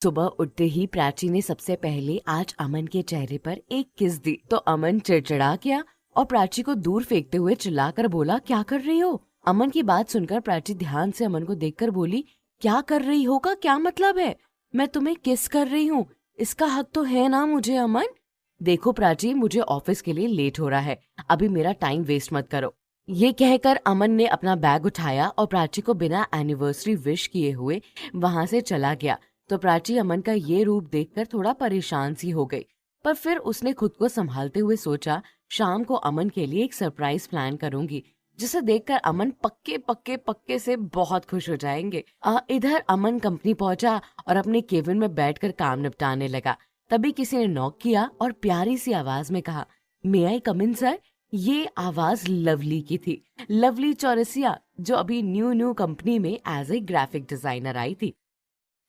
सुबह उठते ही प्राची ने सबसे पहले आज अमन के चेहरे पर एक किस दी तो अमन चिड़चिड़ा गया और प्राची को दूर फेंकते हुए चिल्लाकर बोला, क्या कर रही हो? अमन की बात सुनकर प्राची ध्यान से अमन को देखकर बोली, क्या कर रही हो का क्या मतलब है? मैं तुम्हें किस कर रही हूँ, इसका हक तो है ना मुझे अमन। देखो प्राची, मुझे ऑफिस के लिए लेट हो रहा है, अभी मेरा टाइम वेस्ट मत करो। ये कहकर अमन ने अपना बैग उठाया और प्राची को बिना एनिवर्सरी विश किए हुए वहां से चला गया। तो प्राची अमन का ये रूप देखकर थोड़ा परेशान सी हो गई, पर फिर उसने खुद को संभालते हुए सोचा, शाम को अमन के लिए एक सरप्राइज प्लान करूंगी जिसे देखकर अमन पक्के पक्के पक्के से बहुत खुश हो जाएंगे। इधर अमन कंपनी पहुंचा और अपने केबिन में बैठकर काम निपटाने लगा। तभी किसी ने नॉक किया और प्यारी सी आवाज में कहा, मे आई कम इन सर? ये आवाज लवली की थी। लवली चौरसिया, जो अभी न्यू कंपनी में एज ए ग्राफिक डिजाइनर आई थी।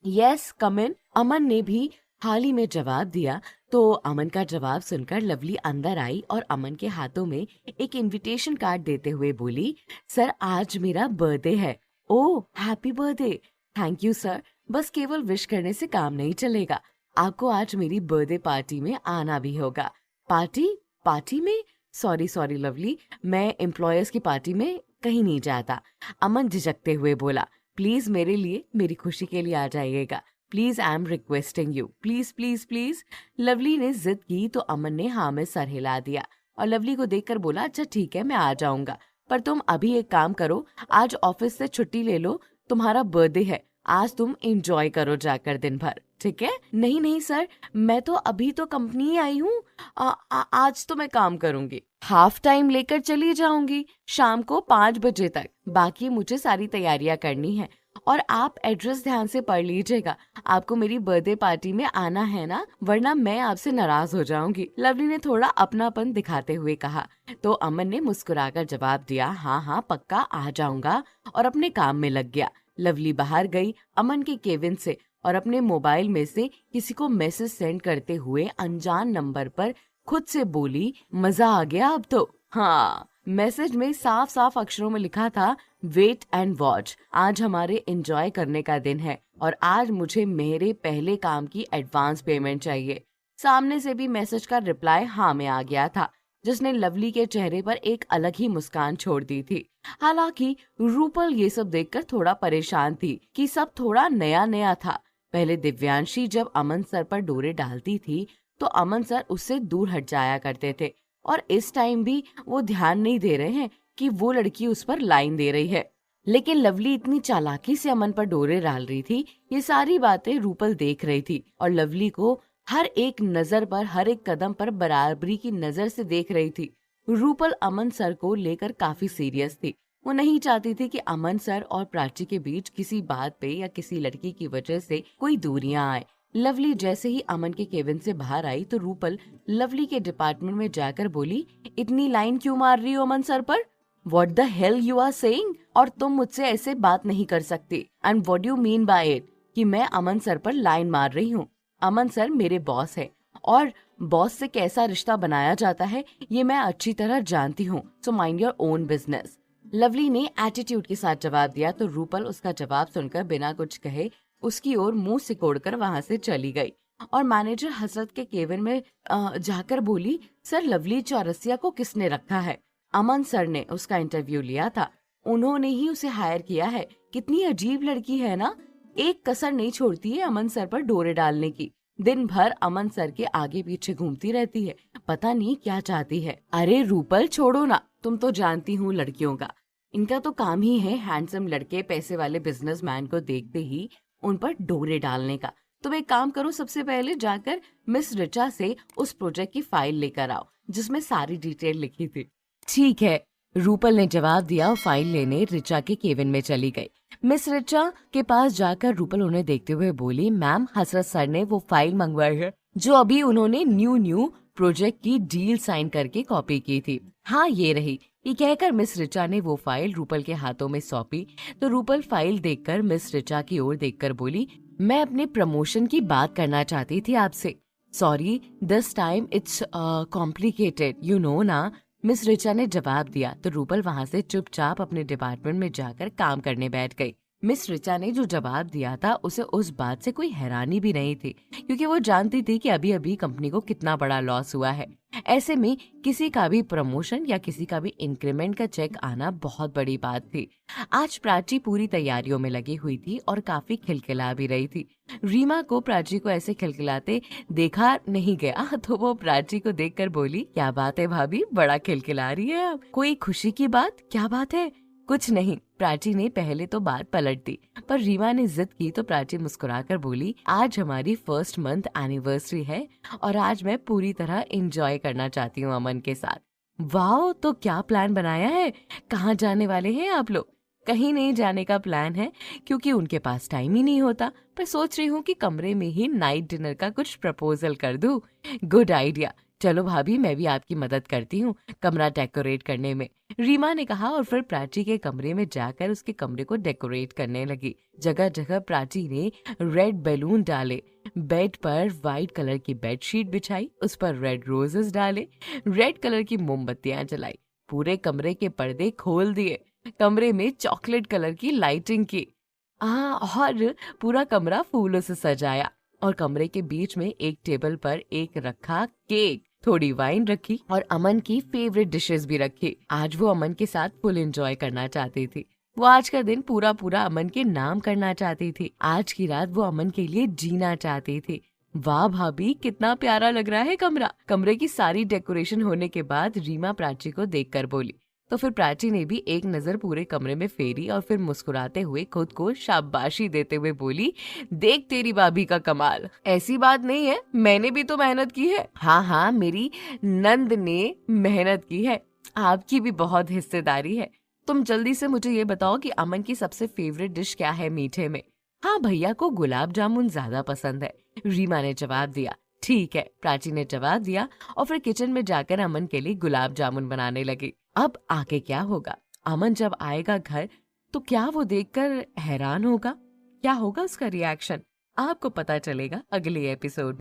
यस कम इन, अमन ने भी हाल ही में जवाब दिया। तो अमन का जवाब सुनकर लवली अंदर आई और अमन के हाथों में एक इनविटेशन कार्ड देते हुए बोली, सर आज मेरा बर्थडे है। ओह happy birthday. Thank you sir, बस केवल विश करने से काम नहीं चलेगा, आपको आज मेरी बर्थडे पार्टी में आना भी होगा। पार्टी? पार्टी में? सॉरी सॉरी लवली, मैं एम्प्लॉयर्स की पार्टी में कहीं नहीं जाता। अमन झिझकते हुए बोला, प्लीज मेरे लिए, मेरी खुशी के लिए आ जाइएगा, please I am requesting you, please please please. Lovely ने जिद की तो अमन ने हाँ में सर हिला दिया और लवली को देखकर बोला, अच्छा ठीक है मैं आ जाऊंगा, पर तुम अभी एक काम करो, आज ऑफिस से छुट्टी ले लो, तुम्हारा बर्थडे है, आज तुम एंजॉय करो जाकर दिन भर, ठीक है? नहीं नहीं सर, मैं तो अभी तो कंपनी आई हूँ, आज तो मैं काम करूंगी, हाफ टाइम लेकर चली जाऊंगी शाम को 5 बजे तक, बाकी मुझे सारी तैयारियां करनी है। और आप एड्रेस ध्यान से पढ़ लीजिएगा, आपको मेरी बर्थडे पार्टी में आना है ना, वरना मैं आपसे नाराज हो जाऊंगी, लवली ने थोड़ा अपनापन दिखाते हुए कहा। तो अमन ने मुस्कुराकर जवाब दिया, हाँ हाँ पक्का आ जाऊंगा, और अपने काम में लग गया। लवली बाहर गई अमन के केबिन से और अपने मोबाइल में से किसी को मैसेज सेंड करते हुए अनजान नंबर पर खुद से बोली, मजा आ गया अब तो। हाँ, मैसेज में साफ साफ अक्षरों में लिखा था, वेट एंड वॉच, आज हमारे एंजॉय करने का दिन है और आज मुझे मेरे पहले काम की एडवांस पेमेंट चाहिए। सामने से भी मैसेज का रिप्लाई हाँ में आ गया था, जिसने लवली के चेहरे पर एक अलग ही मुस्कान छोड़ दी थी। हालांकि रूपल ये सब देखकर थोड़ा परेशान थी कि सब थोड़ा नया नया था। पहले दिव्यांशी जब अमन सर पर डोरे डालती थी तो अमन सर उससे दूर हट जाया करते थे, और इस टाइम भी वो ध्यान नहीं दे रहे हैं कि वो लड़की उस पर लाइन दे रही है। लेकिन लवली इतनी चालाकी से अमन पर डोरे डाल रही थी, ये सारी बातें रूपल देख रही थी और लवली को हर एक नजर पर, हर एक कदम पर बराबरी की नजर से देख रही थी। रूपल अमन सर को लेकर काफी सीरियस थी। वो नहीं चाहती थी कि अमन सर और प्राची के बीच किसी बात पे या किसी लड़की की वजह से कोई दूरियां आए। लवली जैसे ही अमन के केबिन से बाहर आई तो रूपल लवली के डिपार्टमेंट में जाकर बोली, इतनी लाइन क्यों मार रही हो अमन सर पर? What the hell you are saying? और तुम मुझसे ऐसे बात नहीं कर सकती। And what you mean by it कि मैं अमन सर पर लाइन मार रही हूँ? अमन सर मेरे बॉस है और बॉस से कैसा रिश्ता बनाया जाता है ये मैं अच्छी तरह जानती हूँ, so mind your own business. Lovely ने एटीट्यूड के साथ जवाब दिया तो रूपल उसका जवाब सुनकर बिना कुछ कहे उसकी ओर मुंह सिकोड़कर वहां से चली गई और मैनेजर हसरत के केबिन में जाकर बोली, सर लवली चौरसिया को किसने रखा है? अमन सर ने उसका इंटरव्यू लिया था, उन्होंने ही उसे हायर किया है। कितनी अजीब लड़की है ना, एक कसर नहीं छोड़ती है अमन सर पर डोरे डालने की, दिन भर अमन सर के आगे पीछे घूमती रहती है, पता नहीं क्या चाहती है। अरे रूपल छोड़ो ना, तुम तो जानती हूँ लड़कियों का, इनका तो काम ही है हैंडसम लड़के, पैसे वाले बिजनेसमैन को देखते ही उन पर डोरे डालने का। तुम एक काम करो, सबसे पहले जाकर मिस रिचा से उस प्रोजेक्ट की फाइल लेकर आओ जिसमें सारी डिटेल लिखी थी। ठीक है, रूपल ने जवाब दिया और फाइल लेने रिचा के केबिन में चली गई। मिस रिचा के पास जाकर रूपल उन्हें देखते हुए बोली, मैम हसरत सर ने वो फाइल मंगवाई है जो अभी उन्होंने न्यू प्रोजेक्ट की डील साइन करके कॉपी की थी। हाँ ये रही। ये कहकर मिस रिचा ने वो फाइल रूपल के हाथों में सौंपी तो रूपल फाइल देखकर मिस रिचा की ओर देखकर बोली, मैं अपने प्रमोशन की बात करना चाहती थी आपसे। Sorry this time it's complicated you know ना, मिस रिचा ने जवाब दिया तो रूपल वहां से चुपचाप अपने डिपार्टमेंट में जाकर काम करने बैठ गई। मिस ऋचा ने जो जवाब दिया था उसे उस बात से कोई हैरानी भी नहीं थी, क्योंकि वो जानती थी कि अभी अभी कंपनी को कितना बड़ा लॉस हुआ है। ऐसे में किसी का भी प्रमोशन या किसी का भी इंक्रीमेंट का चेक आना बहुत बड़ी बात थी। आज प्राची पूरी तैयारियों में लगी हुई थी और काफी खिलखिला भी रही थी। रीमा को प्राची को ऐसे खिलखिलाते देखा नहीं गया तो वो प्राची को देखकर बोली, क्या बात है भाभी, बड़ा खिलखिला रही है आप, कोई खुशी की बात? क्या बात है? कुछ नहीं, प्राची ने पहले तो बात पलट दी, पर रीमा ने जिद की तो प्राची मुस्कुराकर बोली, आज हमारी फर्स्ट मंथ एनिवर्सरी है और आज मैं पूरी तरह एंजॉय करना चाहती हूँ अमन के साथ। वाह, तो क्या प्लान बनाया है? कहाँ जाने वाले हैं आप लोग? कहीं नहीं जाने का प्लान है, क्योंकि उनके पास टाइम ही नहीं होता, पर सोच रही हूँ कि कमरे में ही नाइट डिनर का कुछ प्रपोजल कर दूं। गुड आइडिया, चलो भाभी मैं भी आपकी मदद करती हूँ कमरा डेकोरेट करने में, रीमा ने कहा और फिर प्राची के कमरे में जाकर उसके कमरे को डेकोरेट करने लगी। जगह जगह प्राची ने रेड बैलून डाले, बेड पर व्हाइट कलर की बेडशीट बिछाई, उस पर रेड रोजेस डाले, रेड कलर की मोमबत्तियां जलाई, पूरे कमरे के पर्दे खोल दिए, कमरे में चॉकलेट कलर की लाइटिंग की और पूरा कमरा फूलों से सजाया और कमरे के बीच में एक टेबल पर एक रखा केक, थोड़ी वाइन रखी और अमन की फेवरेट डिशेस भी रखी। आज वो अमन के साथ फुल एंजॉय करना चाहती थी। वो आज का दिन पूरा पूरा अमन के नाम करना चाहती थी। आज की रात वो अमन के लिए जीना चाहती थी। वाह भाभी, कितना प्यारा लग रहा है कमरा। कमरे की सारी डेकोरेशन होने के बाद रीमा प्राची को देखकर बोली, तो फिर प्राची ने भी एक नजर पूरे कमरे में फेरी और फिर मुस्कुराते हुए खुद को शाबाशी देते हुए बोली, देख तेरी भाभी का कमाल। ऐसी बात नहीं है, मैंने भी तो मेहनत की है। हाँ हाँ, मेरी नंद ने मेहनत की है, आपकी भी बहुत हिस्सेदारी है। तुम जल्दी से मुझे ये बताओ कि अमन की सबसे फेवरेट डिश क्या है मीठे में? हाँ, भैया को गुलाब जामुन ज्यादा पसंद है, रीमा ने जवाब दिया। ठीक है, प्राची ने जवाब दिया और फिर किचन में जाकर अमन के लिए गुलाब जामुन बनाने लगी। अब आगे क्या होगा? अमन जब आएगा घर तो क्या वो देखकर हैरान होगा? क्या होगा उसका रिएक्शन? आपको पता चलेगा अगले एपिसोड।